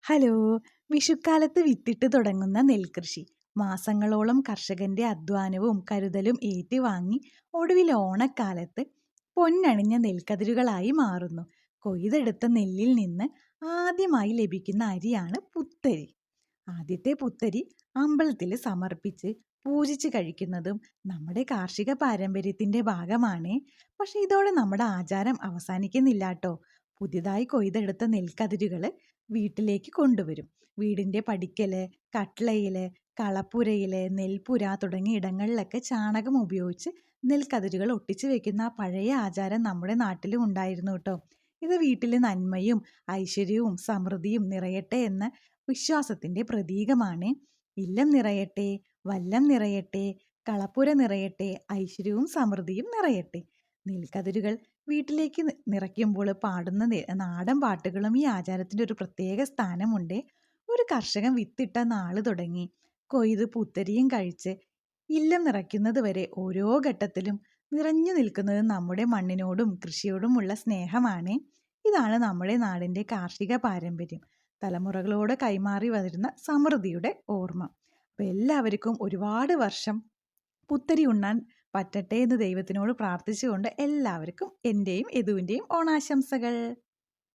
Hello! വിഷുക്കാലത്ത് വിത്തിട്ട് തുടങ്ങുന്ന നെൽകൃഷി മാസങ്ങളോളം കർഷകന്റെ അധ്വാനവും കരുതലും ഏറ്റുവാങ്ങി ഒടുവിൽ ഓണക്കാലത്ത് പൊന്നണിഞ്ഞ നെൽക്കതിരുകളായി മാറുന്നു. കൊയ്തെടുത്ത നെല്ലിൽ നിന്ന് ആദ്യമായി ലഭിക്കുന്ന അരിയാണ് പുത്തരി. ആദ്യത്തെ പുത്തരി അമ്പലത്തിൽ സമർപ്പിച്ച് പൂജിച്ച് കഴിക്കുന്നതും നമ്മുടെ കാർഷിക പാരമ്പര്യത്തിന്റെ ഭാഗമാണ്. പക്ഷെ ഇതോടെ നമ്മുടെ ആചാരം അവസാനിക്കുന്നില്ലാട്ടോ. പുതിയതായി കൊയ്തെടുത്ത നെൽക്കതിരുകൾ വീട്ടിലേക്ക് കൊണ്ടുവരും. വീടിന്റെ പടിക്കല്, കട്ട്ളയില്, കളപ്പുരയില്, നെൽപ്പുര തുടങ്ങിയ ഇടങ്ങളിലൊക്കെ ചാണകം ഉപയോഗിച്ച് നെൽക്കതിരുകൾ ഒട്ടിച്ചു വെക്കുന്ന ആ പഴയ ആചാരം നമ്മുടെ നാട്ടിലും ഉണ്ടായിരുന്നു കേട്ടോ. ഇത് വീട്ടിലെ നന്മയും ഐശ്വര്യവും സമൃദ്ധിയും നിറയട്ടെ എന്ന വിശ്വാസത്തിന്റെ പ്രതീകമാണ്. ഇല്ലം നിറയട്ടെ, വല്ലം നിറയട്ടെ, കളപ്പുര നിറയട്ടെ, ഐശ്വര്യവും സമൃദ്ധിയും നിറയട്ടെ. നെൽക്കതിരുകൾ വീട്ടിലേക്ക് നിറയ്ക്കുമ്പോൾ പാടുന്ന നാടൻ പാട്ടുകളും ഈ ആചാരത്തിന്റെ ഒരു പ്രത്യേക സ്ഥാനമുണ്ട്. ഒരു കർഷകൻ വിത്തിട്ട നാള് തുടങ്ങി കൊയ്ത് പുത്തരിയും കഴിച്ച് ഇല്ലം നിറയ്ക്കുന്നത് വരെ ഓരോ ഘട്ടത്തിലും നിറഞ്ഞു നിൽക്കുന്നത് നമ്മുടെ മണ്ണിനോടും കൃഷിയോടുമുള്ള സ്നേഹമാണ്. ഇതാണ് നമ്മുടെ നാടിന്റെ കാർഷിക പാരമ്പര്യം, തലമുറകളോട് കൈമാറി വരുന്ന സമൃദ്ധിയുടെ ഓർമ്മ. അപ്പൊ എല്ലാവർക്കും ഒരുപാട് വർഷം പുത്തരി ഉണ്ണാൻ പറ്റട്ടെ എന്ന് ദൈവത്തിനോട് പ്രാർത്ഥിച്ചുകൊണ്ട് എല്ലാവർക്കും എൻ്റെയും യദുവിൻ്റെയും ഓണാശംസകൾ.